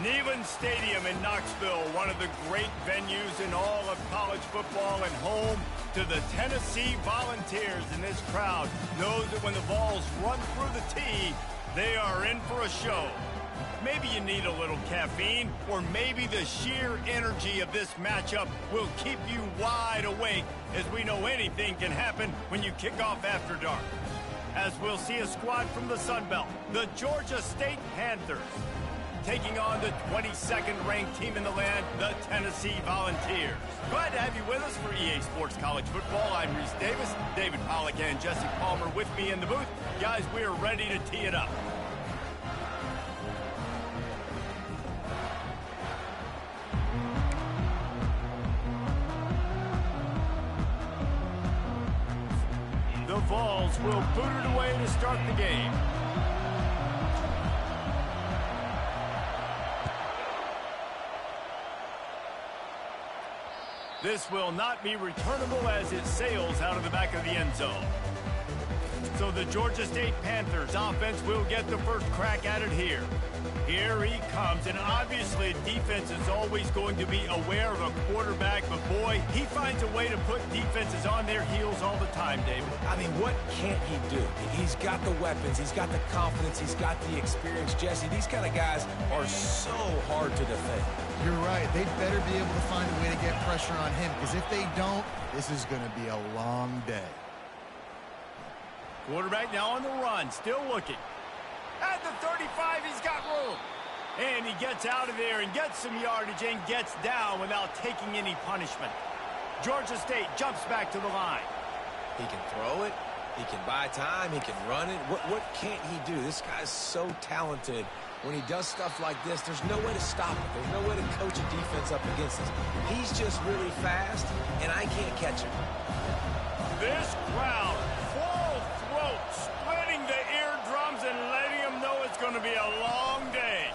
Neyland Stadium in Knoxville, one of the great venues in all of college football and home to the Tennessee Volunteers. And this crowd knows that when the Vols run through the tee, they are in for a show. Maybe you need a little caffeine, or maybe the sheer energy of this matchup will keep you wide awake, as we know anything can happen when you kick off after dark. As we'll see a squad from the Sun Belt, the Georgia State Panthers, taking on the 22nd ranked team in the land, the Tennessee Volunteers. Glad to have you with us for EA Sports College Football. I'm Reese Davis, David Pollack and Jesse Palmer with me in the booth. Guys, we are ready to tee it up. The Vols will boot it away to start the game. This will not be returnable as it sails out of the back of the end zone. So the Georgia State Panthers offense will get the first crack at it here. Here he comes, and obviously defense is always going to be aware of a quarterback, but boy, he finds a way to put defenses on their heels all the time, David. I mean, what can't he do? He's got the weapons, he's got the confidence, he's got the experience. Jesse, these kind of guys are so hard to defend. You're right. They better be able to find a way to get pressure on him, because if they don't, this is going to be a long day. Quarterback now on the run, still looking. At the 35, he's got room. And he gets out of there and gets some yardage and gets down without taking any punishment. Georgia State jumps back to the line. He can throw it, he can buy time, he can run it. What can't he do? This guy's so talented. When he does stuff like this, there's no way to stop it. There's no way to coach a defense up against this. He's just really fast, and I can't catch him. This crowd, full throat, splitting the eardrums and letting them know it's going to be a long day.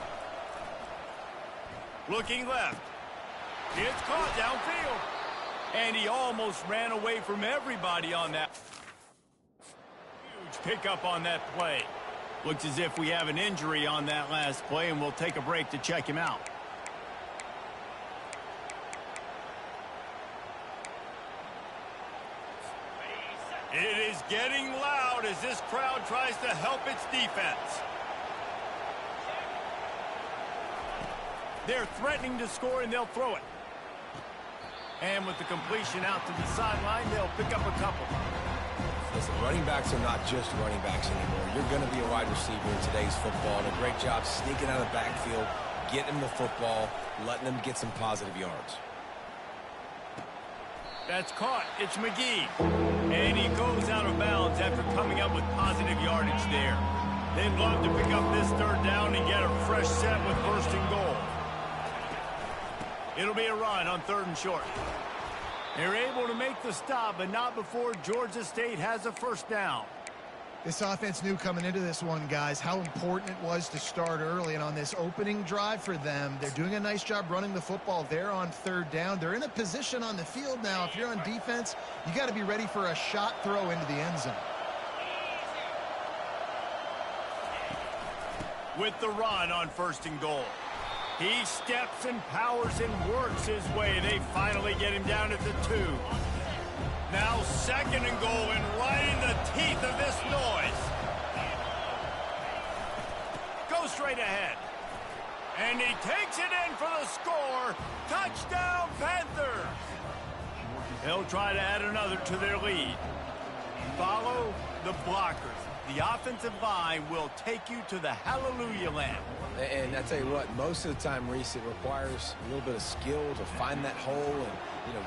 Looking left. It's caught downfield. And he almost ran away from everybody on that. Huge pickup on that play. Looks as if we have an injury on that last play, and we'll take a break to check him out. It is getting loud as this crowd tries to help its defense. They're threatening to score, and they'll throw it. And with the completion out to the sideline, they'll pick up a couple. Listen, running backs are not just running backs anymore. You're going to be a wide receiver in today's football. And a great job sneaking out of the backfield, getting them the football, letting them get some positive yards. That's caught. It's McGee. And he goes out of bounds after coming up with positive yardage there. They'd love to pick up this third down and get a fresh set with first and goal. It'll be a run on 3rd and short. They're able to make the stop, but not before Georgia State has a first down. This offense knew coming into this one, guys, how important it was to start early. And on this opening drive for them, they're doing a nice job running the football. They're on 3rd down. They're in a position on the field now. If you're on defense, you got to be ready for a shot throw into the end zone. With the run on 1st and goal. He steps and powers and works his way. They finally get him down at the 2. Now 2nd and goal, and right in the teeth of this noise. Go straight ahead. And he takes it in for the score. Touchdown, Panthers. They'll try to add another to their lead. Follow the blockers. The offensive line will take you to the hallelujah land. And I tell you what, most of the time, Reese, it requires a little bit of skill to find that hole and,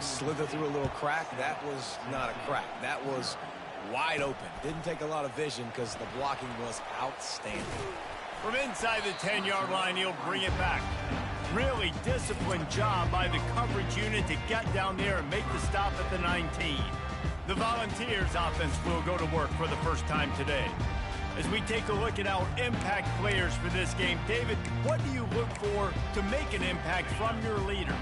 slither through a little crack. That was not a crack. That was wide open. Didn't take a lot of vision because the blocking was outstanding. From inside the 10-yard line, he'll bring it back. Really disciplined job by the coverage unit to get down there and make the stop at the 19. The Volunteers offense will go to work for the first time today. As we take a look at our impact players for this game, David, what do you look for to make an impact from your leaders?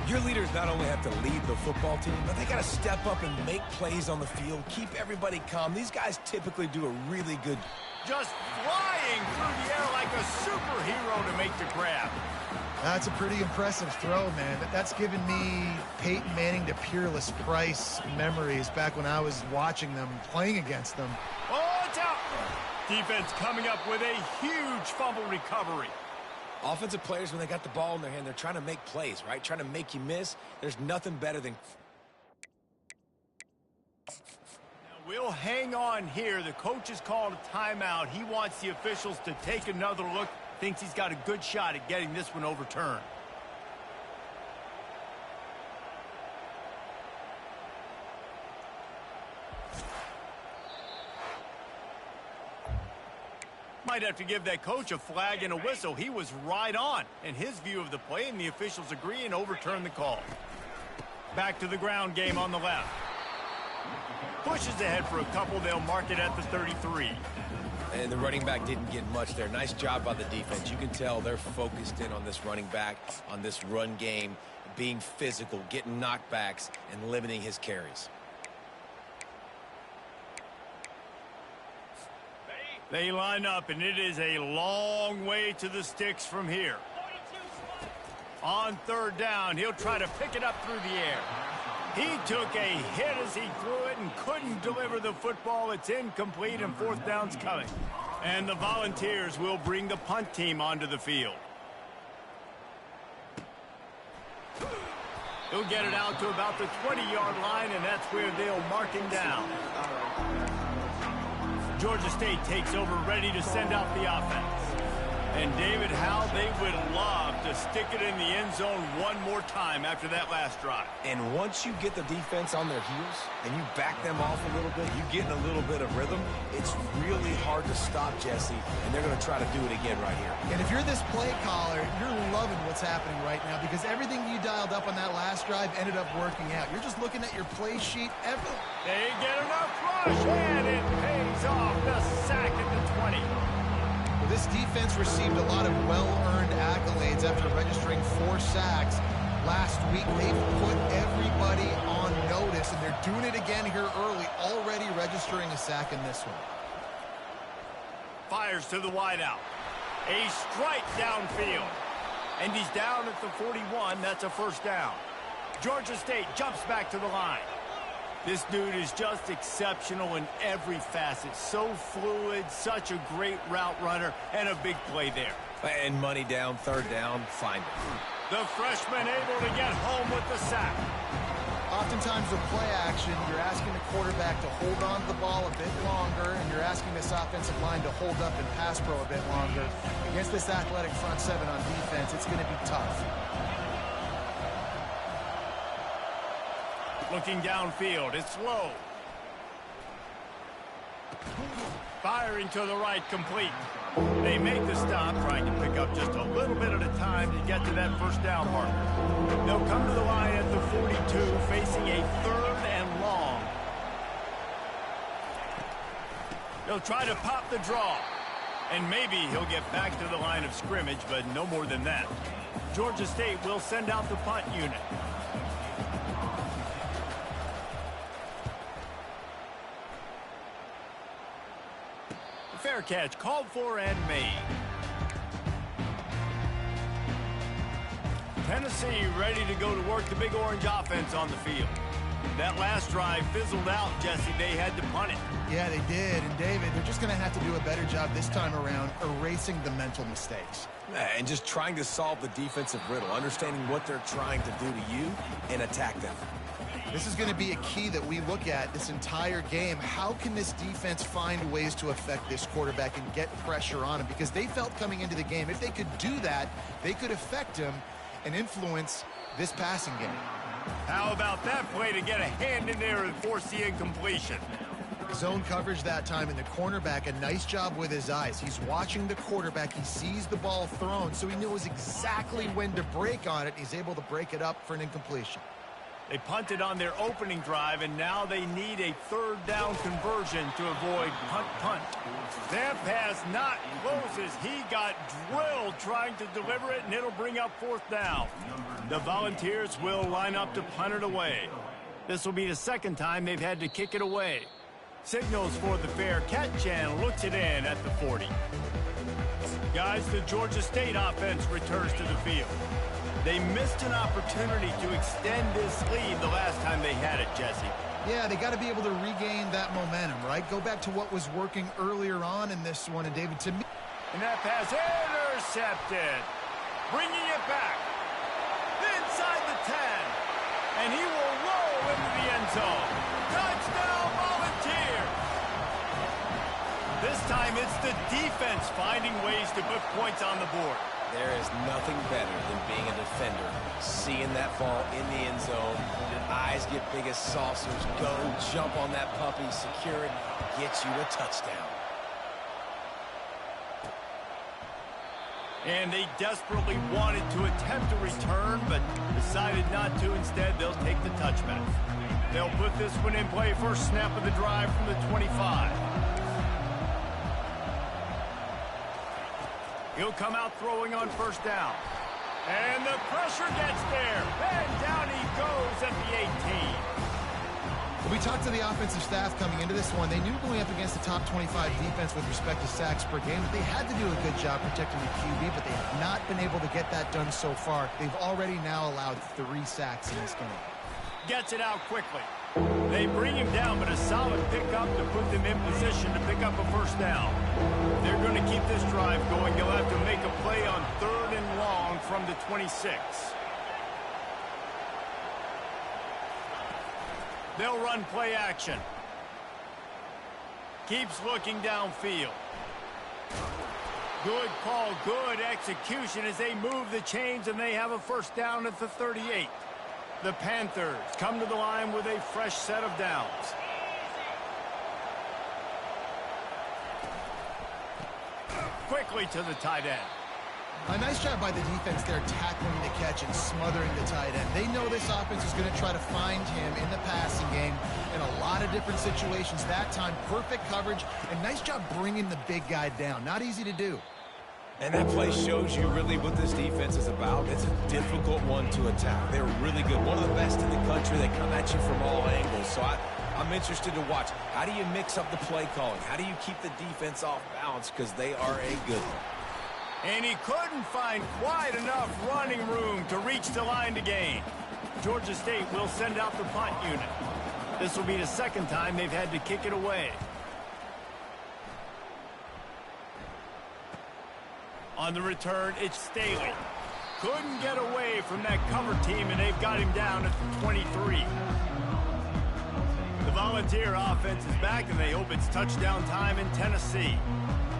Your leaders not only have to lead the football team, but they got to step up and make plays on the field, keep everybody calm. These guys typically do a really good just flying through the air like a superhero to make the grab. That's a pretty impressive throw, man. That's given me Peyton Manning to Peerless Price memories back when I was watching them, playing against them. Oh, it's out. Defense coming up with a huge fumble recovery. Offensive players, when they got the ball in their hand, they're trying to make plays, right? Trying to make you miss. There's nothing better than... We'll hang on here. The coach has called a timeout. He wants the officials to take another look. Thinks he's got a good shot at getting this one overturned. Might have to give that coach a flag and a whistle. He was right on in his view of the play, and the officials agree and overturn the call. Back to the ground game on the left. Pushes ahead for a couple. They'll mark it at the 33. And the running back didn't get much there. Nice job by the defense. You can tell they're focused in on this running back, on this run game, being physical, getting knockbacks, and limiting his carries. They line up, and it is a long way to the sticks from here. On third down, he'll try to pick it up through the air. He took a hit as he threw it and couldn't deliver the football. It's incomplete, and fourth down's coming. And the Volunteers will bring the punt team onto the field. He'll get it out to about the 20-yard line, and that's where they'll mark him down. Georgia State takes over, ready to send out the offense. And David, how they would love to stick it in the end zone one more time after that last drive. And once you get the defense on their heels and you back them off a little bit, you get in a little bit of rhythm, it's really hard to stop, Jesse, and they're going to try to do it again right here. And if you're this play caller, you're loving what's happening right now because everything you dialed up on that last drive ended up working out. You're just looking at your play sheet. They get enough rush, and it pays off. The sack at the 20. This defense received a lot of well-earned accolades after registering 4 sacks last week. They've put everybody on notice, and they're doing it again here early, already registering a sack in this one. Fires to the wideout. A strike downfield. And he's down at the 41. That's a first down. Georgia State jumps back to the line. This dude is just exceptional in every facet. So fluid, such a great route runner, and a big play there. And money down, third down, find it. The freshman able to get home with the sack. Oftentimes with play action, you're asking the quarterback to hold on to the ball a bit longer, and you're asking this offensive line to hold up and pass pro a bit longer. Against this athletic front seven on defense, it's going to be tough. Looking downfield, it's low. Firing to the right, complete. They make the stop, trying to pick up just a little bit at a time to get to that first down marker. They'll come to the line at the 42, facing a third and long. They'll try to pop the draw. And maybe he'll get back to the line of scrimmage, but no more than that. Georgia State will send out the punt unit. Fair catch called for and made. Tennessee ready to go to work the Big Orange offense on the field. That last drive fizzled out, Jesse. They had to punt it. Yeah, they did. And David, they're just going to have to do a better job this time around erasing the mental mistakes. And just trying to solve the defensive riddle, understanding what they're trying to do to you and attack them. This is going to be a key that we look at this entire game. How can this defense find ways to affect this quarterback and get pressure on him? Because they felt coming into the game, if they could do that, they could affect him and influence this passing game. How about that play to get a hand in there and force the incompletion? Zone coverage that time, and the cornerback, a nice job with his eyes. He's watching the quarterback. He sees the ball thrown, so he knows exactly when to break on it. He's able to break it up for an incompletion. They punted on their opening drive, and now they need a third down conversion to avoid punt. That pass not closes. He got drilled trying to deliver it, and it'll bring up fourth down. The Volunteers will line up to punt it away. This will be the second time they've had to kick it away. Signals for the fair catch and looks it in at the 40. Guys, the Georgia State offense returns to the field. They missed an opportunity to extend this lead the last time they had it, Jesse. Yeah, they got to be able to regain that momentum, right? Go back to what was working earlier on in this one. And David, to me... And that pass intercepted. Bringing it back. Inside the 10. And he will roll into the end zone. Touchdown, Volunteers! This time it's the defense finding ways to put points on the board. There is nothing better than being a defender. Seeing that ball in the end zone, your eyes get big as saucers. Go, jump on that puppy, secure it, get you a touchdown. And they desperately wanted to attempt a return, but decided not to. Instead, they'll take the touchback. They'll put this one in play. First snap of the drive from the 25. He'll come out throwing on first down. And the pressure gets there. And down he goes at the 18. We talked to the offensive staff coming into this one. They knew going up against the top 25 defense with respect to sacks per game that they had to do a good job protecting the QB, but they have not been able to get that done so far. They've already now allowed 3 sacks in this game. Gets it out quickly. They bring him down, but a solid pickup to put them in position to pick up a first down. They're going to keep this drive going. They'll have to make a play on 3rd and long from the 26. They'll run play action. Keeps looking downfield. Good call, good execution as they move the chains, and they have a first down at the 38. The Panthers come to the line with a fresh set of downs. Quickly to the tight end. A nice job by the defense there tackling the catch and smothering the tight end. They know this offense is going to try to find him in the passing game in a lot of different situations. That time, perfect coverage, and nice job bringing the big guy down. Not easy to do. And that play shows you really what this defense is about. It's a difficult one to attack. They're really good. One of the best in the country. They come at you from all angles. So I'm interested to watch. How do you mix up the play calling? How do you keep the defense off balance? Because they are a good one. And he couldn't find quite enough running room to reach the line to gain. Georgia State will send out the punt unit. This will be the second time they've had to kick it away. On the return, it's Staley. Couldn't get away from that cover team, and they've got him down at the 23. The Volunteer offense is back, and they hope it's touchdown time in Tennessee.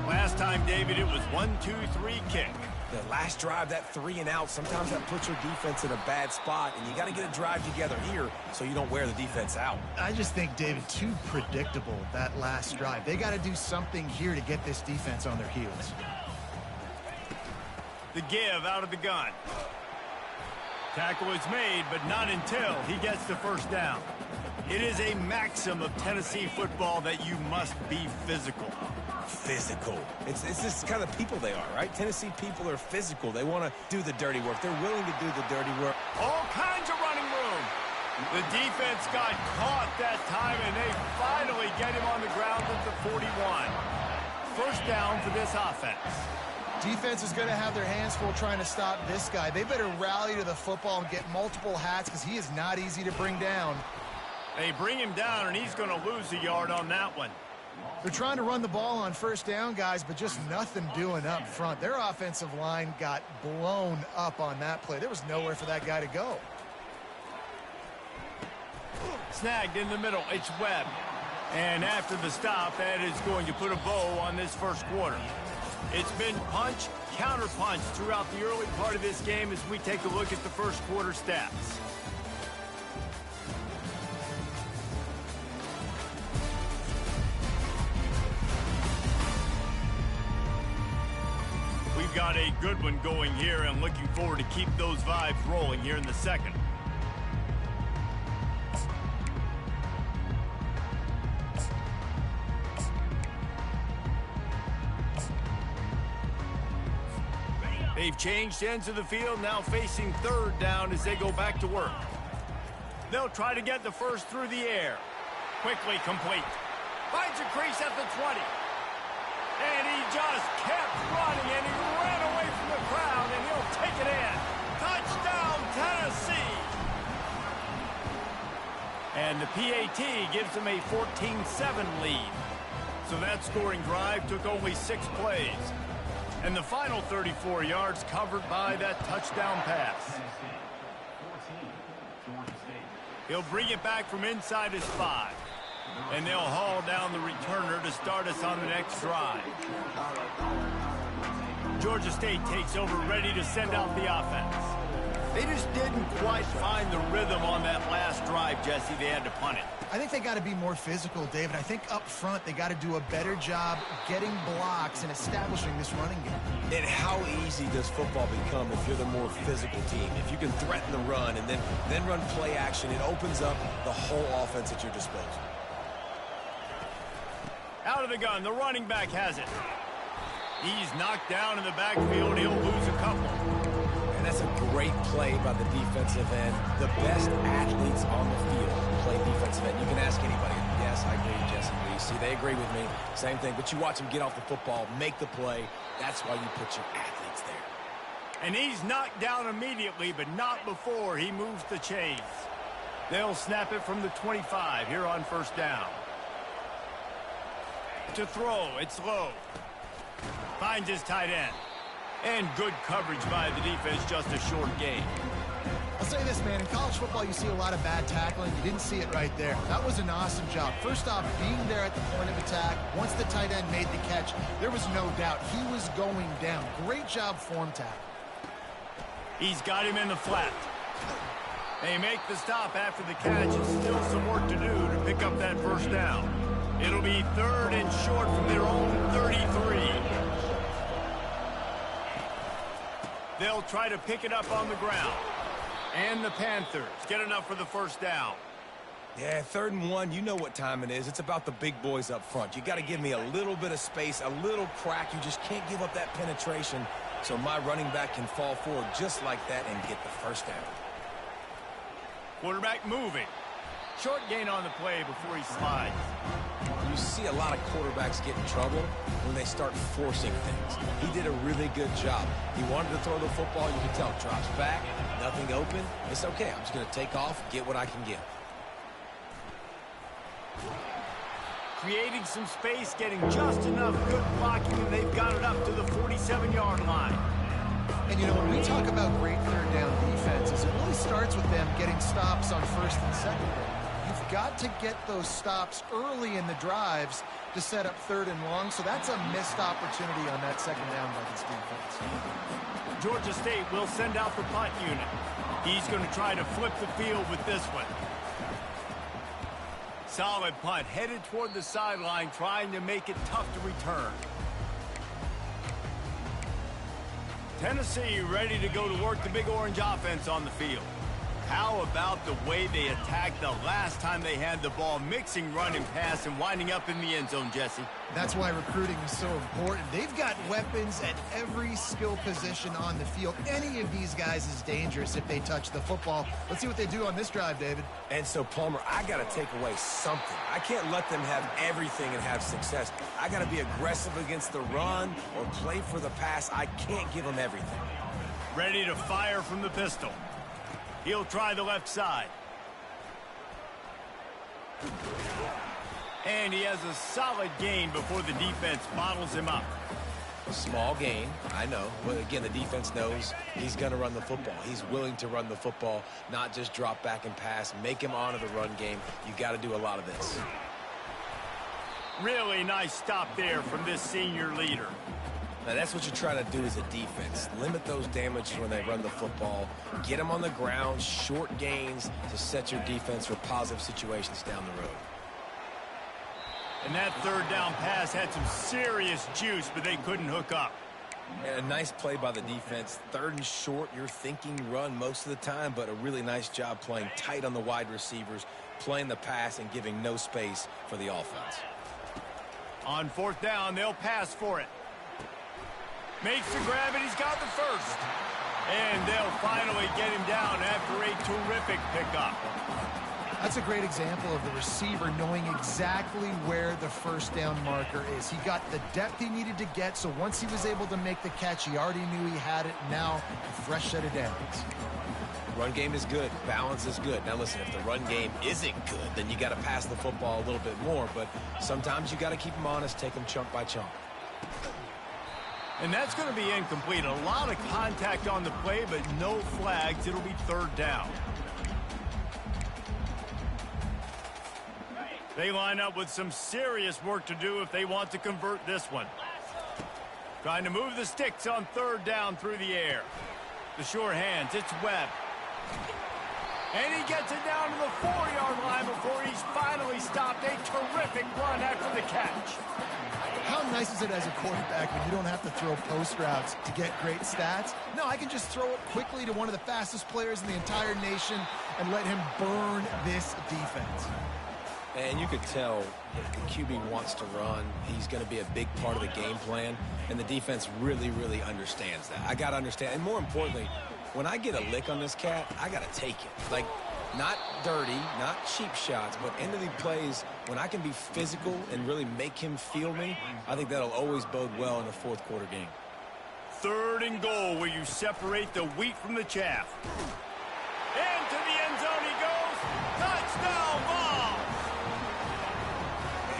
Last time, David, it was 1-2-3 kick. The last drive, that 3 and out, sometimes that puts your defense in a bad spot, and you got to get a drive together here so you don't wear the defense out. I just think, David, too predictable, that last drive. They got to do something here to get this defense on their heels. The give out of the gun. Tackle is made, but not until he gets the first down. It is a maxim of Tennessee football that you must be physical. Physical. It's this kind of people they are, right? Tennessee people are physical. They want to do the dirty work. They're willing to do the dirty work. All kinds of running room. The defense got caught that time, and they finally get him on the ground at the 41. First down for this offense. Defense is going to have their hands full trying to stop this guy. They better rally to the football and get multiple hats because he is not easy to bring down. They bring him down, and he's going to lose a yard on that one. They're trying to run the ball on first down, guys, but just nothing doing up front. Their offensive line got blown up on that play. There was nowhere for that guy to go. Snagged in the middle. It's Webb. And after the stop, that is going to put a bow on this first quarter. It's been punch, counter punch throughout the early part of this game as we take a look at the first quarter stats. We've got a good one going here and looking forward to keep those vibes rolling here in the second. They've changed ends of the field, now facing third down as they go back to work. They'll try to get the first through the air. Quickly complete. Finds a crease at the 20. And he just kept running, and he ran away from the crowd, and he'll take it in. Touchdown, Tennessee! And the PAT gives them a 14-7 lead. So that scoring drive took only 6 plays. And the final 34 yards covered by that touchdown pass. He'll bring it back from inside his 5. And they'll haul down the returner to start us on the next drive. Georgia State takes over, ready to send out the offense. They just didn't quite find the rhythm on that last drive, Jesse. They had to punt it. I think they got to be more physical, David. I think up front they got to do a better job getting blocks and establishing this running game. And how easy does football become if you're the more physical team? If you can threaten the run and then run play action, it opens up the whole offense at your disposal. Out of the gun, the running back has it. He's knocked down in the backfield. He'll lose a couple. And that's a great play by the defensive end. The best athletes on the field play defensive end. You can ask anybody. Yes, I agree, Jesse. You see, they agree with me. Same thing. But you watch them get off the football, make the play. That's why you put your athletes there. And he's knocked down immediately, but not before he moves the chains. They'll snap it from the 25 here on first down. To throw, it's low. Finds his tight end. And good coverage by the defense, just a short gain. I'll say this, man. In college football, you see a lot of bad tackling. You didn't see it right there. That was an awesome job. First off, being there at the point of attack. Once the tight end made the catch, there was no doubt he was going down. Great job form tackle. He's got him in the flat. They make the stop after the catch, and still some work to do to pick up that first down. It'll be 3rd and short from their own 33. They'll try to pick it up on the ground. And the Panthers get enough for the first down. Yeah, 3rd and 1, you know what time it is. It's about the big boys up front. You got to give me a little bit of space, a little crack. You just can't give up that penetration so my running back can fall forward just like that and get the first down. Quarterback moving. Short gain on the play before he slides. You see a lot of quarterbacks get in trouble when they start forcing things. He did a really good job. He wanted to throw the football. You can tell. Drops back, nothing open. It's okay. I'm just going to take off, get what I can get. Creating some space, getting just enough good blocking, and they've got it up to the 47-yard line. And, you know, when we talk about great third down defenses, it really starts with them getting stops on 1st and 2nd down. You've got to get those stops early in the drives to set up 3rd and long, so that's a missed opportunity on that 2nd down by this defense. Georgia State will send out the punt unit. He's going to try to flip the field with this one. Solid punt, headed toward the sideline, trying to make it tough to return. Tennessee ready to go to work the Big Orange offense on the field. How about the way they attacked the last time they had the ball, mixing run and pass and winding up in the end zone, Jesse? That's why recruiting is so important. They've got weapons at every skill position on the field. Any of these guys is dangerous if they touch the football. Let's see what they do on this drive, David. And so, Palmer, I got to take away something. I can't let them have everything and have success. I got to be aggressive against the run or play for the pass. I can't give them everything. Ready to fire from the pistol. He'll try the left side. And he has a solid gain before the defense bottles him up. A small gain, I know. But again, the defense knows he's going to run the football. He's willing to run the football, not just drop back and pass. Make him honor the run game. You got to do a lot of this. Really nice stop there from this senior leader. Now, that's what you try to do as a defense. Limit those damages when they run the football. Get them on the ground, short gains to set your defense for positive situations down the road. And that 3rd down pass had some serious juice, but they couldn't hook up. And a nice play by the defense. 3rd and short, you're thinking run most of the time, but a really nice job playing tight on the wide receivers, playing the pass and giving no space for the offense. On 4th down, they'll pass for it. Makes the grab, and he's got the first. And they'll finally get him down after a terrific pickup. That's a great example of the receiver knowing exactly where the first down marker is. He got the depth he needed to get, so once he was able to make the catch, he already knew he had it. Now, a fresh set of downs. Run game is good. Balance is good. Now, listen, if the run game isn't good, then you got to pass the football a little bit more. But sometimes you got to keep them honest, take them chunk by chunk. And that's going to be incomplete. A lot of contact on the play, but no flags. It'll be third down. They line up with some serious work to do if they want to convert this one. Trying to move the sticks on third down through the air. The sure hands, it's Webb. And he gets it down to the 4-yard line before he's finally stopped. A terrific run after the catch. How nice is it as a quarterback when you don't have to throw post routes to get great stats? No, I can just throw it quickly to one of the fastest players in the entire nation and let him burn this defense. And you could tell if the QB wants to run, he's going to be a big part of the game plan, and the defense really, really understands that. I got to understand, and more importantly, when I get a lick on this cat, I got to take it. Like, not dirty, not cheap shots, but end of the plays, when I can be physical and really make him feel me, I think that'll always bode well in a fourth quarter game. Third and goal, where you separate the wheat from the chaff. Into the end zone he goes. Touchdown ball.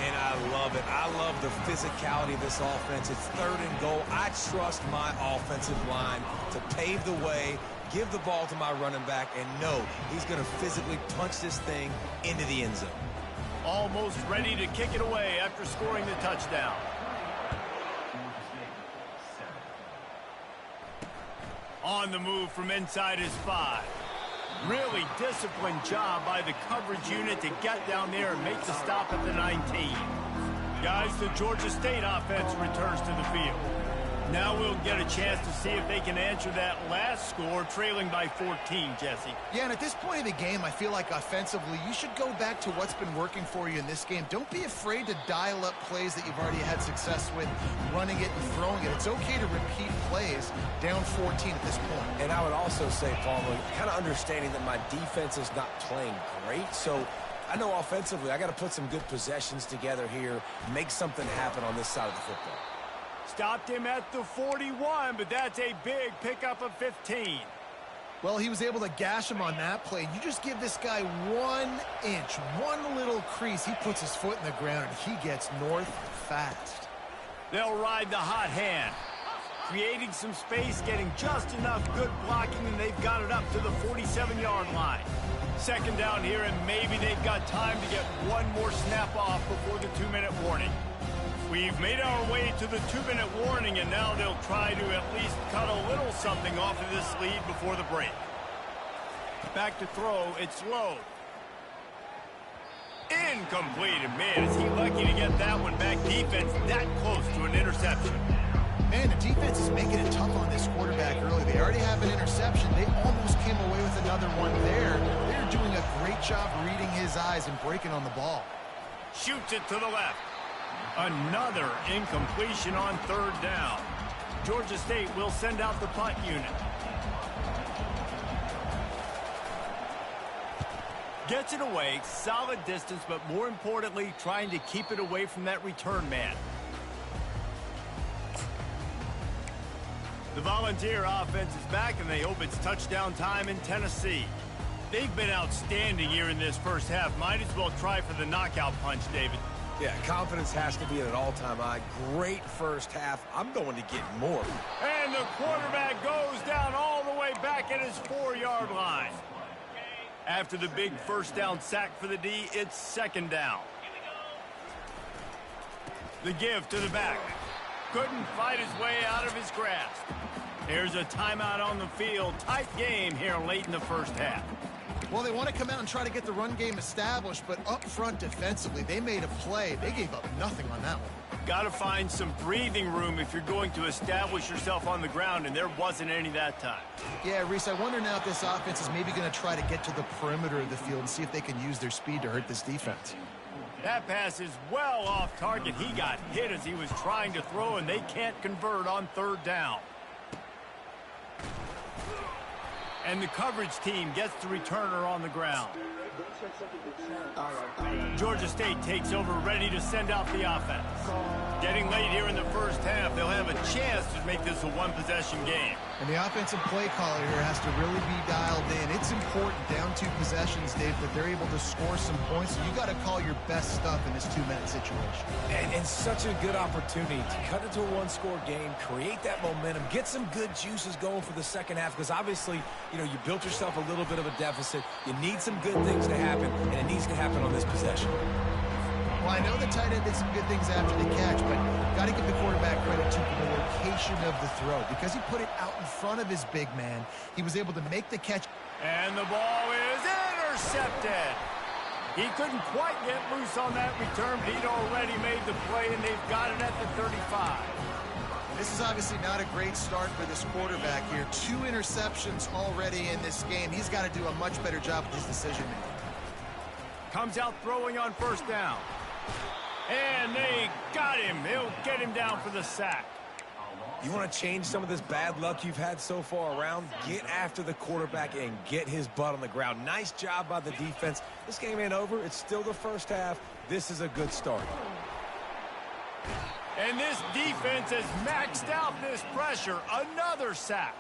And I love it. I love the physicality of this offense. It's third and goal. I trust my offensive line to pave the way, give the ball to my running back, and know he's going to physically punch this thing into the end zone. Almost ready to kick it away after scoring the touchdown. On the move from inside his 5. Really disciplined job by the coverage unit to get down there and make the stop at the 19. Guys, the Georgia State offense returns to the field. Now we'll get a chance to see if they can answer that last score, trailing by 14, Jesse. Yeah, and at this point of the game, I feel like offensively, you should go back to what's been working for you in this game. Don't be afraid to dial up plays that you've already had success with, running it and throwing it. It's okay to repeat plays down 14 at this point. And I would also say, Palmer, kind of understanding that my defense is not playing great, so I know offensively I got to put some good possessions together here, make something happen on this side of the football. Stopped him at the 41, but that's a big pickup of 15. Well, he was able to gash him on that play. You just give this guy 1 inch, one little crease. He puts his foot in the ground, and he gets north fast. They'll ride the hot hand. Creating some space, getting just enough good blocking, and they've got it up to the 47-yard line. Second down here, and maybe they've got time to get one more snap off before the 2-minute warning. We've made our way to the 2-minute warning, and now they'll try to at least cut a little something off of this lead before the break. Back to throw, it's Lowe. Incomplete, and man, is he lucky to get that one back. Defense that close to an interception. Man, the defense is making it tough on this quarterback early. They already have an interception. They almost came away with another one there. They're doing a great job reading his eyes and breaking on the ball. Shoots it to the left. Another incompletion on third down. Georgia State will send out the punt unit. Gets it away, solid distance, but more importantly, trying to keep it away from that return man. The Volunteer offense is back, and they hope it's touchdown time in Tennessee. They've been outstanding here in this first half. Might as well try for the knockout punch, David. Yeah, confidence has to be at an all-time high. Great first half. I'm going to get more. And the quarterback goes down all the way back at his 4-yard line. After the big first down sack for the D, it's second down. The give to the back. Couldn't fight his way out of his grasp. There's a timeout on the field. Tight game here late in the first half. Well, they want to come out and try to get the run game established, but up front defensively, they made a play. They gave up nothing on that one. Got to find some breathing room if you're going to establish yourself on the ground, and there wasn't any that time. Yeah, Reese, I wonder now if this offense is maybe going to try to get to the perimeter of the field and see if they can use their speed to hurt this defense. That pass is well off target. He got hit as he was trying to throw, and they can't convert on third down. And the coverage team gets the returner on the ground. Georgia State takes over, ready to send out the offense. Getting late here in the first half, they'll have a chance to make this a one-possession game. And the offensive play caller here has to really be dialed in. It's important, down 2 possessions, Dave, that they're able to score some points. So you got to call your best stuff in this 2-minute situation. And such a good opportunity to cut into a one-score game, create that momentum, get some good juices going for the second half, because obviously, you know, you built yourself a little bit of a deficit. You need some good things to happen, and it needs to happen on this possession. Well, I know the tight end did some good things after the catch, but got to give the quarterback credit to the location of the throw. Because he put it out in front of his big man, he was able to make the catch. And the ball is intercepted. He couldn't quite get loose on that return, but he'd already made the play, and they've got it at the 35. This is obviously not a great start for this quarterback here. 2 interceptions already in this game. He's got to do a much better job with his decision-making. Comes out throwing on first down. And they got him. He'll get him down for the sack. You want to change some of this bad luck you've had so far around? Get after the quarterback and get his butt on the ground. Nice job by the defense. This game ain't over. It's still the first half. This is a good start. And this defense has maxed out this pressure. Another sack.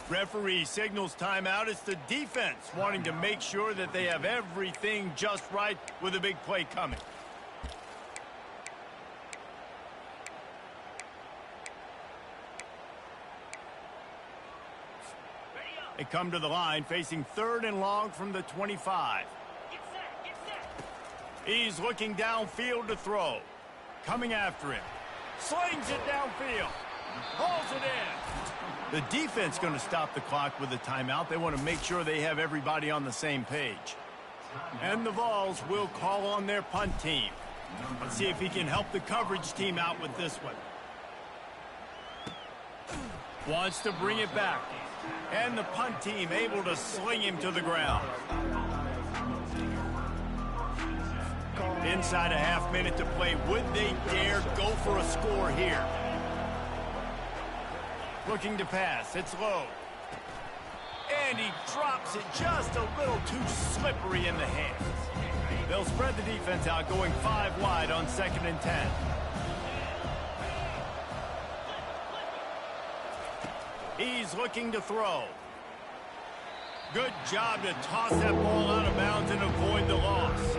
Referee signals timeout. It's the defense wanting to make sure that they have everything just right with a big play coming. They come to the line facing 3rd and long from the 25. He's looking downfield to throw. Coming after him. Slings it downfield. Hauls it in. The defense going to stop the clock with a timeout. They want to make sure they have everybody on the same page. And the Vols will call on their punt team. Let's see if he can help the coverage team out with this one. Wants to bring it back. And the punt team able to sling him to the ground. Inside a half minute to play. Would they dare go for a score here? Looking to pass. It's low. And he drops it just a little too slippery in the hands. They'll spread the defense out, going 5 wide on 2nd and 10. He's looking to throw. Good job to toss that ball out of bounds and avoid the loss.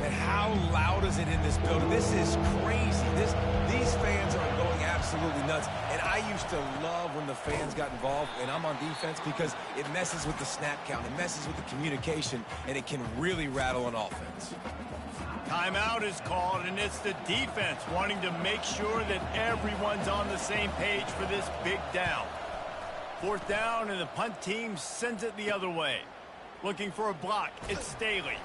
And how loud is it in this building? This is crazy. These fans are going absolutely nuts. And I used to love when the fans got involved, and I'm on defense, because it messes with the snap count. It messes with the communication, and it can really rattle an offense. Timeout is called, and it's the defense wanting to make sure that everyone's on the same page for this big down. 4th down, and the punt team sends it the other way. Looking for a block. It's Staley.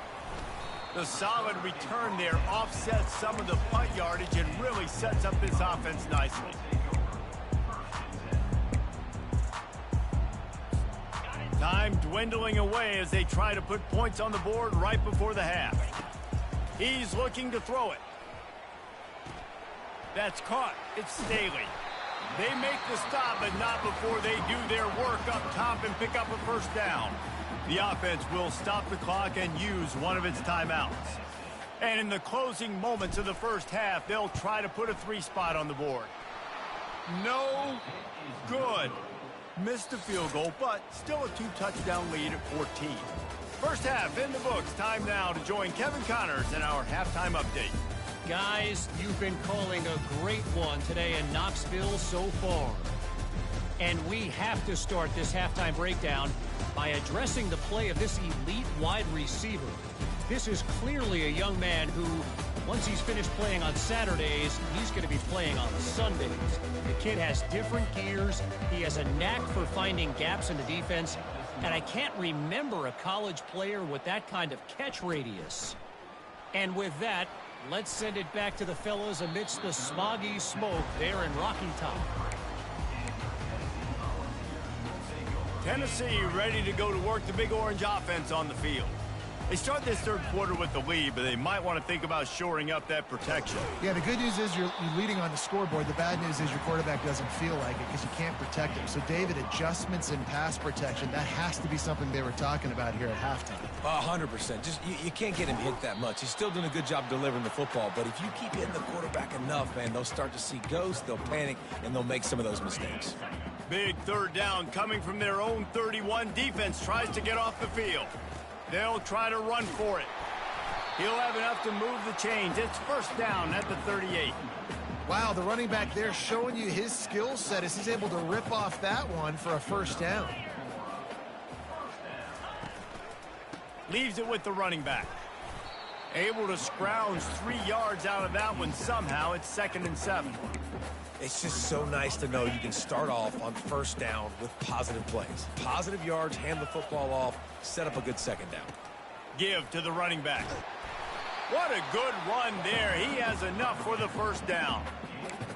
The solid return there offsets some of the punt yardage and really sets up this offense nicely. Time dwindling away as they try to put points on the board right before the half. He's looking to throw it. That's caught. It's Staley. They make the stop, but not before they do their work up top and pick up a first down. The offense will stop the clock and use one of its timeouts. And in the closing moments of the first half, they'll try to put a 3 spot on the board. No good. Missed the field goal, but still a 2-touchdown lead at 14. First half in the books. Time now to join Kevin Connors in our halftime update. Guys, you've been calling a great one today in Knoxville so far. And we have to start this halftime breakdown by addressing the play of this elite wide receiver. This is clearly a young man who, once he's finished playing on Saturdays, he's going to be playing on Sundays. The kid has different gears. He has a knack for finding gaps in the defense. And I can't remember a college player with that kind of catch radius. And with that, let's send it back to the fellas amidst the smoggy smoke there in Rocky Top. Tennessee ready to go to work the Big Orange offense on the field. They start this third quarter with the lead, but they might want to think about shoring up that protection. Yeah, the good news is you're leading on the scoreboard. The bad news is your quarterback doesn't feel like it because you can't protect him. So, David, adjustments in pass protection, that has to be something they were talking about here at halftime. 100%. Just you can't get him hit that much. He's still doing a good job delivering the football, but if you keep hitting the quarterback enough, man, they'll start to see ghosts, they'll panic, and they'll make some of those mistakes. Big third down coming from their own 31. Defense tries to get off the field. They'll try to run for it. He'll have enough to move the chains. It's first down at the 38. Wow, the running back there showing you his skill set as he's able to rip off that one for a first down. Leaves it with the running back. Able to scrounge 3 yards out of that one somehow. It's 2nd and 7. It's just so nice to know you can start off on first down with positive plays. Positive yards, hand the football off, set up a good second down. Give to the running back. What a good run there. He has enough for the first down.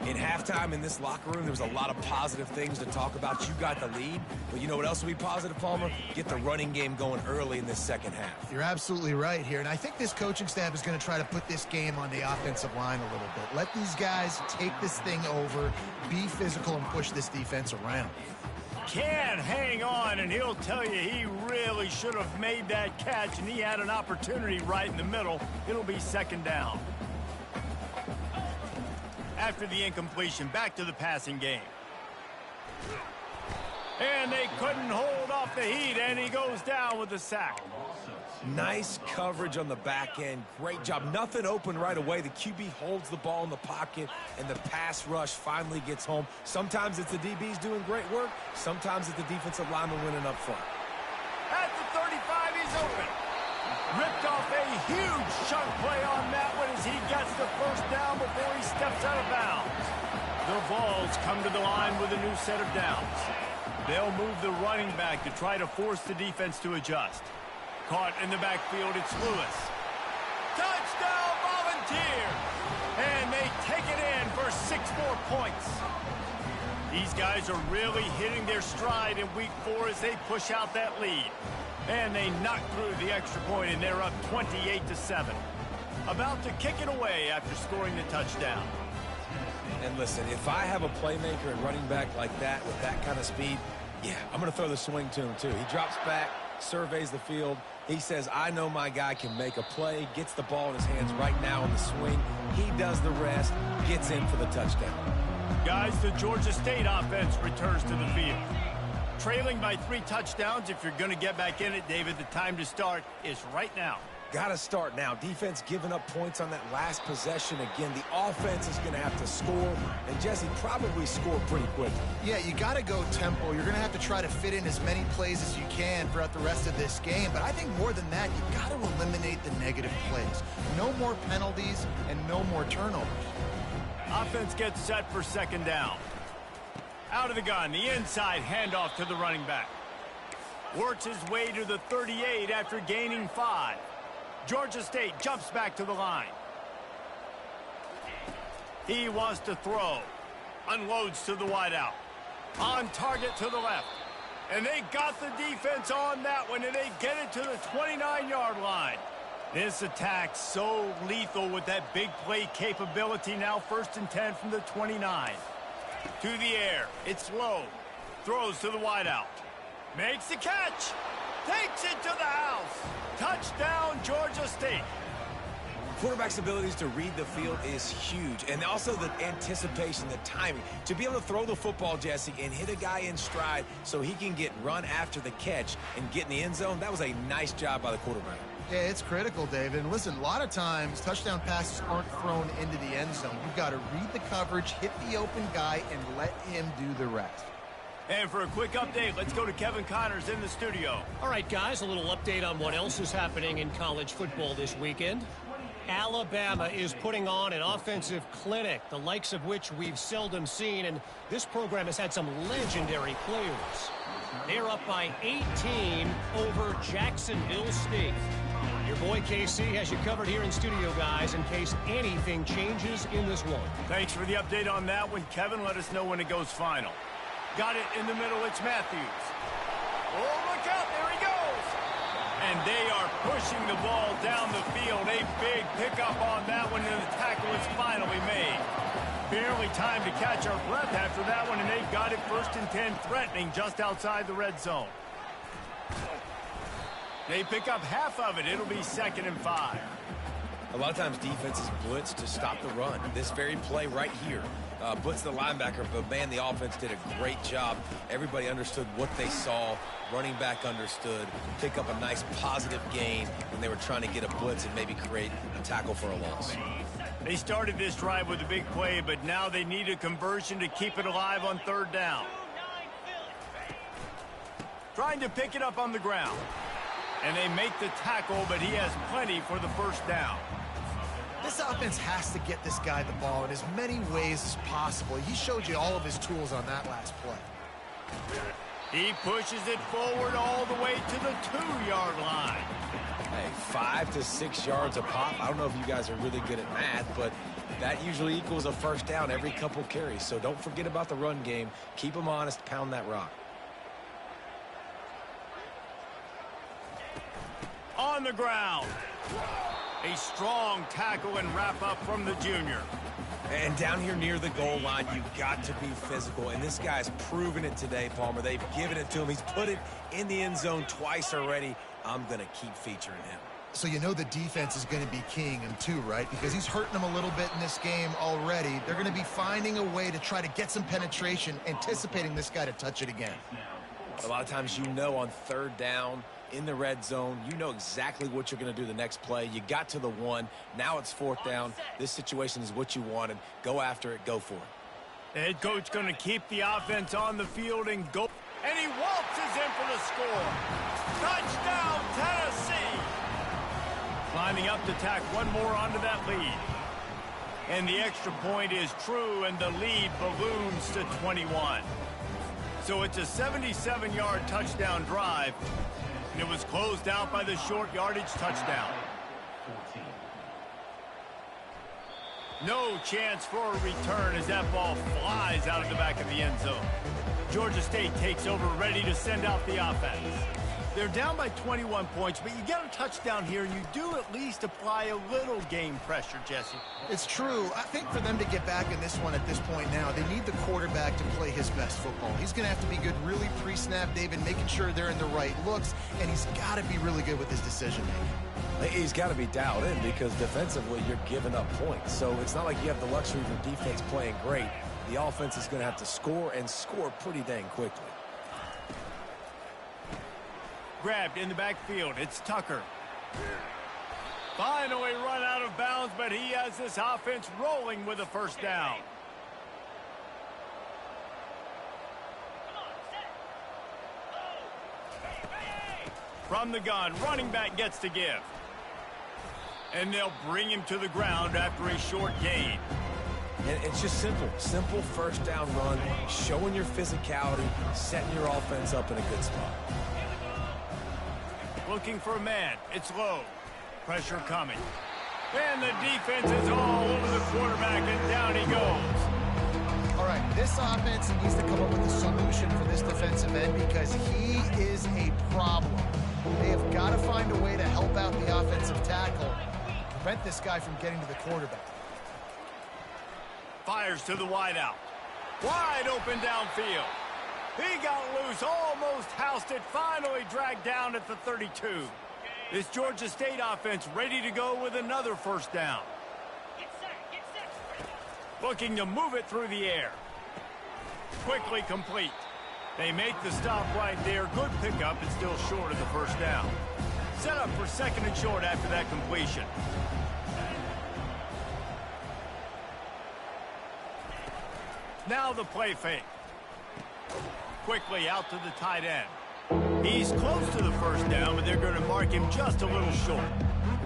In halftime in this locker room, there was a lot of positive things to talk about. You got the lead, but you know what else will be positive, Palmer? Get the running game going early in this second half. You're absolutely right here, and I think this coaching staff is going to try to put this game on the offensive line a little bit. Let these guys take this thing over, be physical, and push this defense around. Can hang on, and he'll tell you he really should have made that catch, and he had an opportunity right in the middle. It'll be second down. After the incompletion, back to the passing game. And they couldn't hold off the heat, and he goes down with the sack. Nice coverage on the back end. Great job. Nothing open right away. The QB holds the ball in the pocket, and the pass rush finally gets home. Sometimes it's the DBs doing great work. Sometimes it's the defensive lineman winning up front. At the 35, he's open. Ripped off a huge chunk play on that one as he gets the first down before he steps out of bounds. The Vols come to the line with a new set of downs. They'll move the running back to try to force the defense to adjust. Caught in the backfield, it's Lewis. Touchdown, Volunteers! And they take it in for 6 more points. These guys are really hitting their stride in week 4 as they push out that lead. And they knock through the extra point, and they're up 28-7. About to kick it away after scoring the touchdown. And listen, if I have a playmaker and running back like that with that kind of speed, yeah, I'm going to throw the swing to him too. He drops back, surveys the field. He says, I know my guy can make a play, gets the ball in his hands right now on the swing. He does the rest, gets in for the touchdown. Guys, the Georgia State offense returns to the field. Trailing by 3 touchdowns. If you're going to get back in it, David, the time to start is right now. Got to start now. Defense giving up points on that last possession. Again, the offense is going to have to score, and Jesse probably score pretty quickly. Yeah, you got to go tempo. You're going to have to try to fit in as many plays as you can throughout the rest of this game. But I think more than that, you got to eliminate the negative plays. No more penalties and no more turnovers. Offense gets set for second down. Out of the gun, the inside handoff to the running back. Works his way to the 38 after gaining 5. Georgia State jumps back to the line. He wants to throw. Unloads to the wideout. On target to the left. And they got the defense on that one, and they get it to the 29-yard line. This attack so lethal with that big play capability. Now 1st and 10 from the 29. To the air. It's low. Throws to the wideout. Makes the catch. Takes it to the house. Touchdown, Georgia State. Quarterback's abilities to read the field is huge, and also the anticipation, the timing. To be able to throw the football, Jesse, and hit a guy in stride so he can get run after the catch and get in the end zone, that was a nice job by the quarterback. Yeah, it's critical, David. And listen, a lot of times touchdown passes aren't thrown into the end zone. You've got to read the coverage, hit the open guy, and let him do the rest. And for a quick update, let's go to Kevin Connors in the studio. All right, guys, a little update on what else is happening in college football this weekend. Alabama is putting on an offensive clinic, the likes of which we've seldom seen, and this program has had some legendary players. They're up by 18 over Jacksonville State. Your boy KC has you covered here in studio, guys, in case anything changes in this one. Thanks for the update on that one, Kevin. Let us know when it goes final. Got it in the middle. It's Matthews. Oh, look out. There he goes. And they are pushing the ball down the field. A big pickup on that one, and the tackle is finally made. Barely time to catch our breath after that one, and they've got it 1st and 10, threatening just outside the red zone. They pick up half of it. It'll be 2nd and 5. A lot of times defenses blitz to stop the run. This very play right here, blitz the linebacker, but man, the offense did a great job. Everybody understood what they saw. Running back understood. Pick up a nice positive gain when they were trying to get a blitz and maybe create a tackle for a loss. They started this drive with a big play, but now they need a conversion to keep it alive on 3rd down. Trying to pick it up on the ground. And they make the tackle, but he has plenty for the 1st down. This offense has to get this guy the ball in as many ways as possible. He showed you all of his tools on that last play. He pushes it forward all the way to the 2-yard line. Hey, 5 to 6 yards a pop. I don't know if you guys are really good at math, but that usually equals a 1st down every couple carries. So don't forget about the run game. Keep them honest. Pound that rock. On the ground. A strong tackle and wrap up from the junior. And down here near the goal line, you've got to be physical. And this guy's proven it today, Palmer. They've given it to him. He's put it in the end zone twice already. I'm going to keep featuring him. So you know the defense is going to be keying him too, right? Because he's hurting them a little bit in this game already. They're going to be finding a way to try to get some penetration, anticipating this guy to touch it again. A lot of times you know on 3rd down, in the red zone, you know exactly what you're going to do the next play. You got to the 1. Now it's 4th down. This situation is what you wanted. Go after it. Go for it. The head coach going to keep the offense on the field and go. And he waltzes in for the score. Touchdown, Tennessee. Lining up to tack one more onto that lead. And the extra point is true, and the lead balloons to 21. So it's a 77-yard touchdown drive. And it was closed out by the short yardage touchdown. No chance for a return as that ball flies out of the back of the end zone. Georgia State takes over, ready to send out the offense. They're down by 21 points, but you get a touchdown here, and you do at least apply a little game pressure, Jesse. It's true. I think for them to get back in this one at this point now, they need the quarterback to play his best football. He's going to have to be good really pre-snap, David, making sure they're in the right looks, and he's got to be really good with his decision-making. He's got to be dialed in because defensively you're giving up points. So it's not like you have the luxury of your defense playing great. The offense is going to have to score and score pretty dang quickly. Grabbed in the backfield. It's Tucker. Finally run out of bounds, but he has this offense rolling with a 1st down. From the gun, running back gets to give. And they'll bring him to the ground after a short gain. And it's just simple. Simple 1st down run, showing your physicality, setting your offense up in a good spot. Looking for a man. It's low. Pressure coming. And the defense is all over the quarterback, and down he goes. All right, this offense needs to come up with a solution for this defensive end because he is a problem. They have got to find a way to help out the offensive tackle, prevent this guy from getting to the quarterback. Fires to the wideout. Wide open downfield. He got loose, almost housed it, finally dragged down at the 32. This Georgia State offense ready to go with another 1st down. Looking to move it through the air. Quickly complete. They make the stop right there. Good pickup, and still short of the 1st down. Set up for 2nd and short after that completion. Now the play fake. Quickly out to the tight end. He's close to the 1st down, but they're going to mark him just a little short.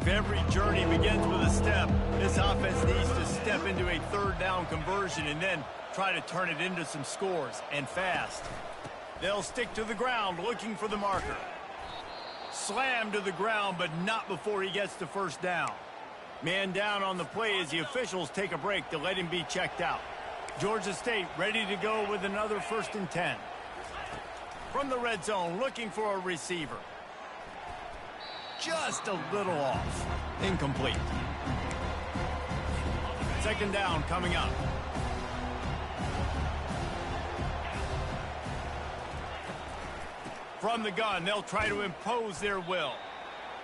If every journey begins with a step, this offense needs to step into a 3rd down conversion and then try to turn it into some scores, and fast. They'll stick to the ground looking for the marker. Slammed to the ground, but not before he gets to 1st down. Man down on the play as the officials take a break to let him be checked out. Georgia State ready to go with another 1st and 10. From the red zone, looking for a receiver. just a little off. Incomplete. Second down coming up. From the gun, they'll try to impose their will.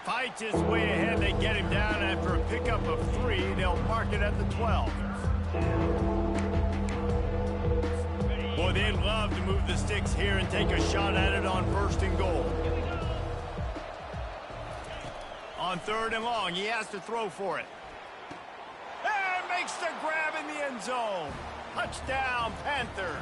Fights his way ahead. They get him down after a pickup of 3. They'll mark it at the 12. Boy, they'd love to move the sticks here and take a shot at it on 1st and goal. On 3rd and long, he has to throw for it. And makes the grab in the end zone. Touchdown, Panthers.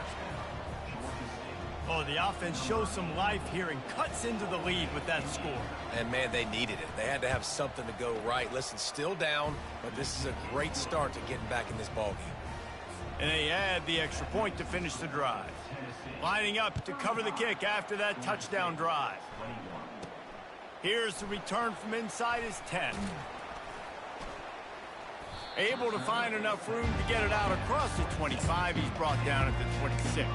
Oh, the offense shows some life here and cuts into the lead with that score. And, man, they needed it. They had to have something to go right. Listen, still down, but this is a great start to getting back in this ballgame. And they add the extra point to finish the drive. Lining up to cover the kick after that touchdown drive. Here's the return from inside his 10. Able to find enough room to get it out across the 25. He's brought down at the 26.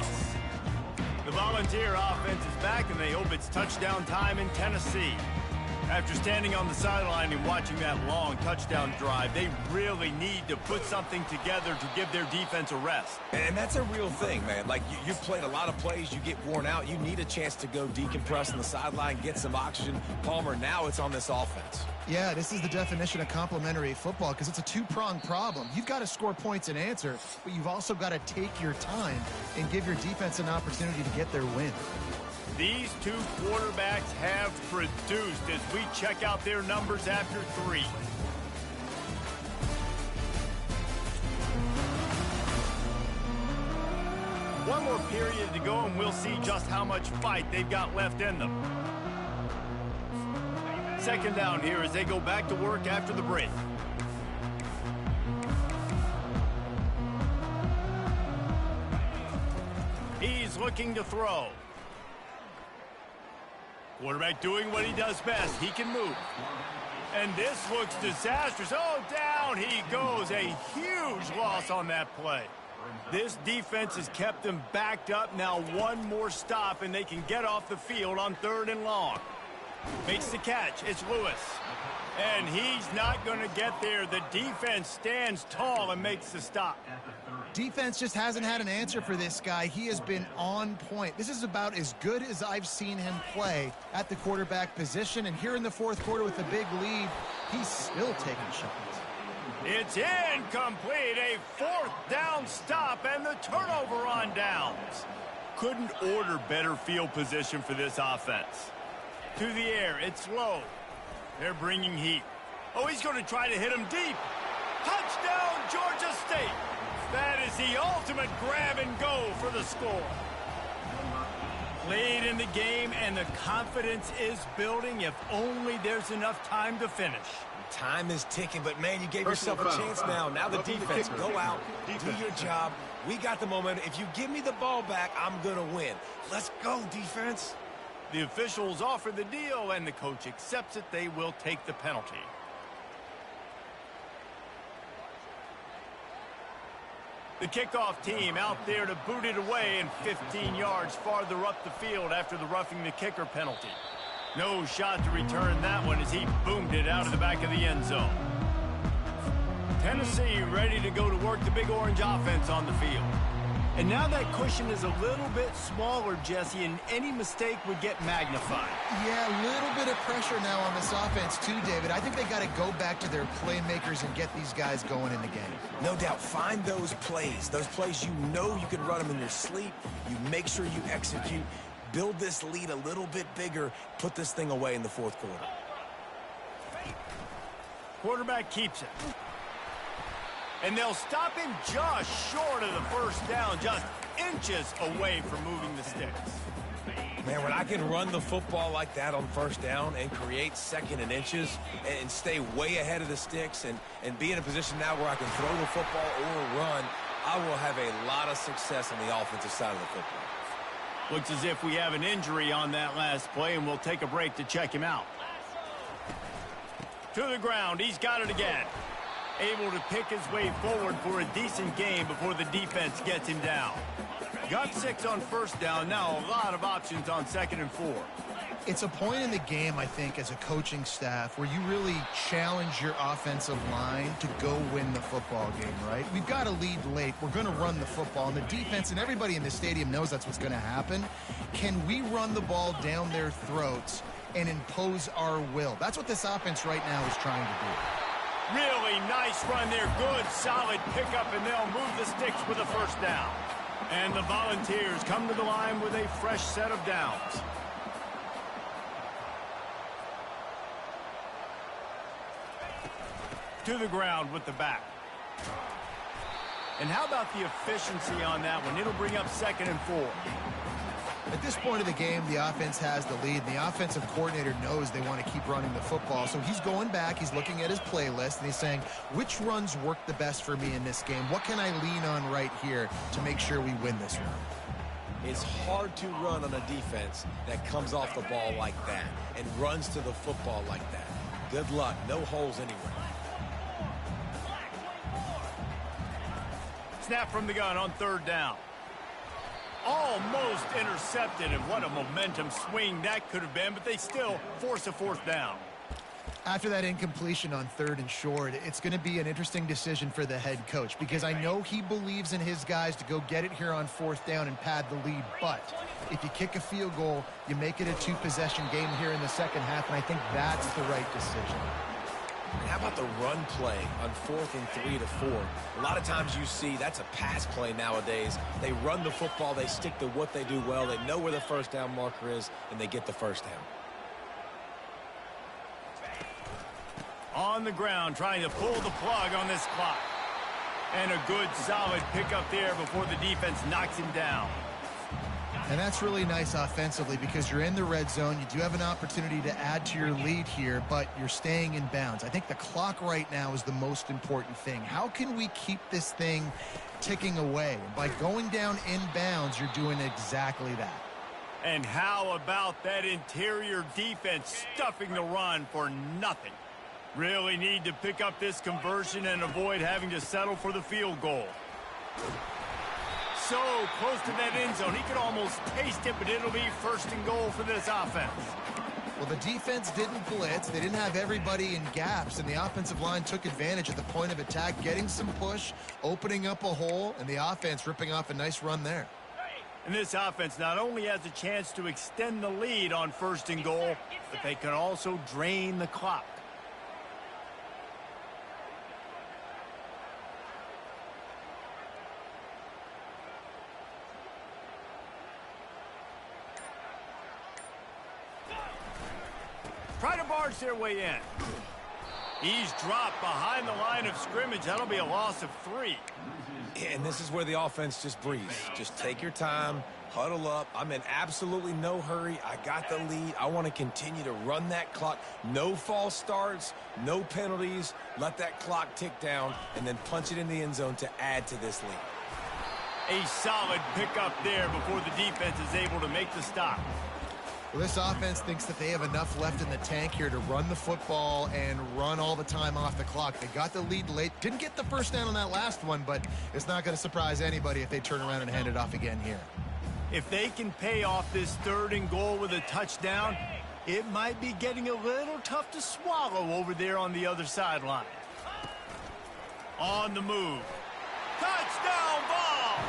The Volunteer offense is back, and they hope it's touchdown time in Tennessee. After standing on the sideline and watching that long touchdown drive, they really need to put something together to give their defense a rest. And that's a real thing, man. Like, you've played a lot of plays, you get worn out, you need a chance to go decompress on the sideline, get some oxygen. Palmer, now it's on this offense. Yeah, this is the definition of complementary football because it's a two-pronged problem. You've got to score points and answer, but you've also got to take your time and give your defense an opportunity to get their win. These two quarterbacks have produced as we check out their numbers after 3. One more period to go, and we'll see just how much fight they've got left in them. Second down here as they go back to work after the break. He's looking to throw. Quarterback doing what he does best. He can move. And this looks disastrous. Oh, down he goes. A huge loss on that play. This defense has kept them backed up. Now one more stop, and they can get off the field on 3rd and long. Makes the catch. It's Lewis. And he's not going to get there. The defense stands tall and makes the stop. Defense just hasn't had an answer for this guy. He has been on point. This is about as good as I've seen him play at the quarterback position. And here in the 4th quarter with a big lead, he's still taking shots. It's incomplete. A 4th down stop and the turnover on downs. Couldn't order better field position for this offense. To the air, it's low. They're bringing heat. Oh, he's going to try to hit him deep. Touchdown, Georgia State. That is the ultimate grab and go for the score. Late in the game, and the confidence is building if only there's enough time to finish. Time is ticking, but, man, you gave yourself a chance now. Now the defense, go out, do your job. We got the momentum. If you give me the ball back, I'm going to win. Let's go, defense. The officials offer the deal, and the coach accepts it. They will take the penalty. The kickoff team out there to boot it away, and 15 yards farther up the field after the roughing the kicker penalty. No shot to return that one as he boomed it out of the back of the end zone. Tennessee ready to go to work the Big Orange offense on the field. And now that cushion is a little bit smaller, Jesse, and any mistake would get magnified. Yeah, a little bit of pressure now on this offense too, David. I think they got to go back to their playmakers and get these guys going in the game. No doubt. Find those plays you know you can run them in your sleep. You make sure you execute. Build this lead a little bit bigger. Put this thing away in the 4th quarter. Quarterback keeps it. And they'll stop him just short of the 1st down, just inches away from moving the sticks. Man, when I can run the football like that on 1st down and create 2nd and inches and stay way ahead of the sticks and be in a position now where I can throw the football or run, I will have a lot of success on the offensive side of the football. Looks as if we have an injury on that last play, and we'll take a break to check him out. To the ground. He's got it again. Able to pick his way forward for a decent game before the defense gets him down. Got 6 on 1st down. Now a lot of options on 2nd and 4. It's a point in the game, I think, as a coaching staff where you really challenge your offensive line to go win the football game, right? We've got a lead late. We're going to run the football, and the defense and everybody in the stadium knows that's what's going to happen. Can we run the ball down their throats and impose our will? That's what this offense right now is trying to do. Really nice run there. Good, solid pickup, and they'll move the sticks with a first down. And the Volunteers come to the line with a fresh set of downs. To the ground with the back. And how about the efficiency on that one? It'll bring up 2nd and 4. At this point of the game, the offense has the lead. And the offensive coordinator knows they want to keep running the football. So he's going back, he's looking at his playlist, and he's saying, which runs work the best for me in this game? What can I lean on right here to make sure we win this run? It's hard to run on a defense that comes off the ball like that and runs to the football like that. Good luck. No holes anywhere. Snap from the gun on 3rd down. Almost intercepted, and what a momentum swing that could have been, but they still force a 4th down. After that incompletion on 3rd and short, it's going to be an interesting decision for the head coach because I know he believes in his guys to go get it here on 4th down and pad the lead, but if you kick a field goal, you make it a 2-possession game here in the second half, and I think that's the right decision. How about the run play on 4th and 3 to 4? A lot of times you see that's a pass play nowadays. They run the football, they stick to what they do well, they know where the first down marker is, and they get the first down. On the ground, trying to pull the plug on this clock. And a good, solid pickup there before the defense knocks him down. And that's really nice offensively because you're in the red zone. You do have an opportunity to add to your lead here, but you're staying in bounds. I think the clock right now is the most important thing. How can we keep this thing ticking away? And by going down in bounds, you're doing exactly that. And how about that interior defense stuffing the run for nothing? Really need to pick up this conversion and avoid having to settle for the field goal. So close to that end zone. He could almost taste it, but it'll be 1st and goal for this offense. Well, the defense didn't blitz. They didn't have everybody in gaps, and the offensive line took advantage at the point of attack, getting some push, opening up a hole, and the offense ripping off a nice run there. And this offense not only has a chance to extend the lead on 1st and goal, but they can also drain the clock. Try to barge their way in. He's dropped behind the line of scrimmage. That'll be a loss of 3. And this is where the offense just breathes. Just take your time, huddle up. I'm in absolutely no hurry. I got the lead. I want to continue to run that clock. No false starts, no penalties. Let that clock tick down and then punch it in the end zone to add to this lead. A solid pickup there before the defense is able to make the stop. Well, this offense thinks that they have enough left in the tank here to run the football and run all the time off the clock. They got the lead late. Didn't get the first down on that last one, but it's not going to surprise anybody if they turn around and hand it off again here. If they can pay off this 3rd and goal with a touchdown, it might be getting a little tough to swallow over there on the other sideline. On the move. Touchdown ball!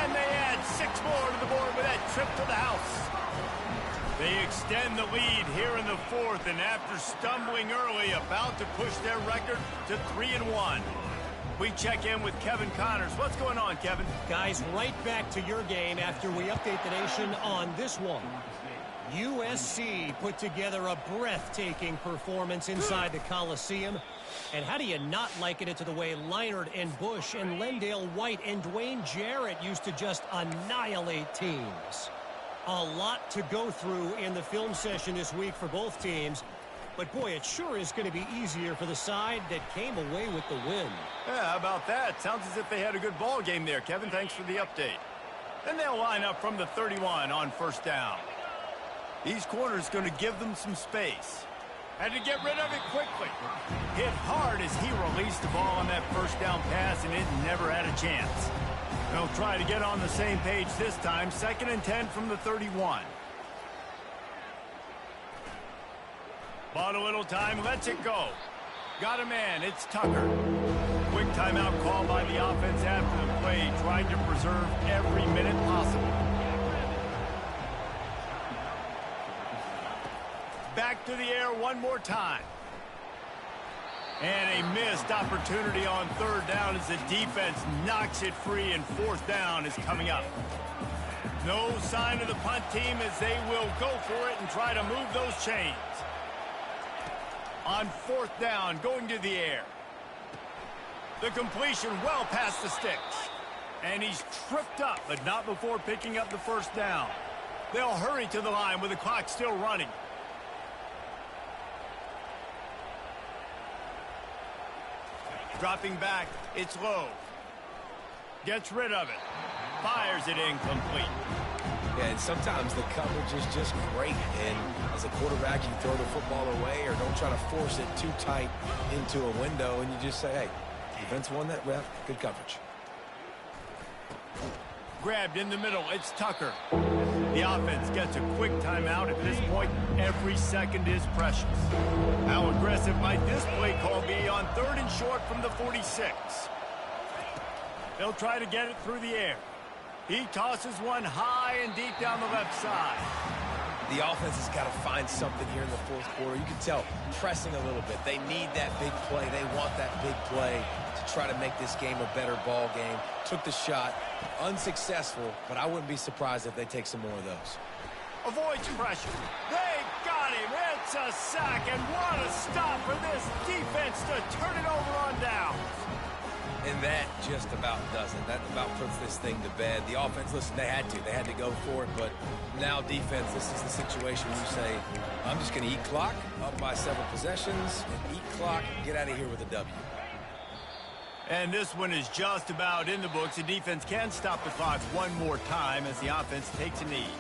And they add 6 more to the board with that trip to the house. They extend the lead here in the 4th, and after stumbling early, about to push their record to 3-1. We check in with Kevin Connors. What's going on, Kevin? Guys, right back to your game after we update the nation on this one. USC put together a breathtaking performance inside the Coliseum. And how do you not liken it to the way Leinart and Bush and Lendale White and Dwayne Jarrett used to just annihilate teams? A lot to go through in the film session this week for both teams. But, boy, it sure is going to be easier for the side that came away with the win. Yeah, how about that? Sounds as if they had a good ball game there, Kevin. Thanks for the update. Then they'll line up from the 31 on 1st down. These corners going to give them some space. Had to get rid of it quickly. Hit hard as he released the ball on that 1st down pass, and it never had a chance. They'll try to get on the same page this time. 2nd and 10 from the 31. Bought a little time, lets it go. Got a man, it's Tucker. Quick timeout call by the offense after the play, trying to preserve every minute possible. Back to the air one more time. And a missed opportunity on third down as the defense knocks it free, and fourth down is coming up. No sign of the punt team as they will go for it and try to move those chains. On fourth down, going to the air. The completion well past the sticks. And he's tripped up, but not before picking up the first down. They'll hurry to the line with the clock still running. Dropping back, it's low. Gets rid of it. Fires it incomplete. Yeah, and sometimes the coverage is just great. And as a quarterback, you throw the football away or don't try to force it too tight into a window, and you just say, hey, defense won that rep. Good coverage. Grabbed in the middle, it's Tucker. The offense gets a quick timeout. At this point, every second is precious. How aggressive might this play call be on third and short from the 46? They'll try to get it through the air. He tosses one high and deep down the left side. The offense has got to find something here in the fourth quarter. You can tell, pressing a little bit. They need that big play. They want that big play to try to make this game a better ball game. Took the shot. Unsuccessful, but I wouldn't be surprised if they take some more of those. Avoids pressure. They got him. It's a sack, and what a stop for this defense to turn it over on downs. And that just about does it. That about puts this thing to bed. The offense, listen, they had to go for it, but now defense, this is the situation where you say, I'm just going to eat clock, up by several possessions, and eat clock, and get out of here with a W. And this one is just about in the books. The defense can stop the clock one more time as the offense takes a knee.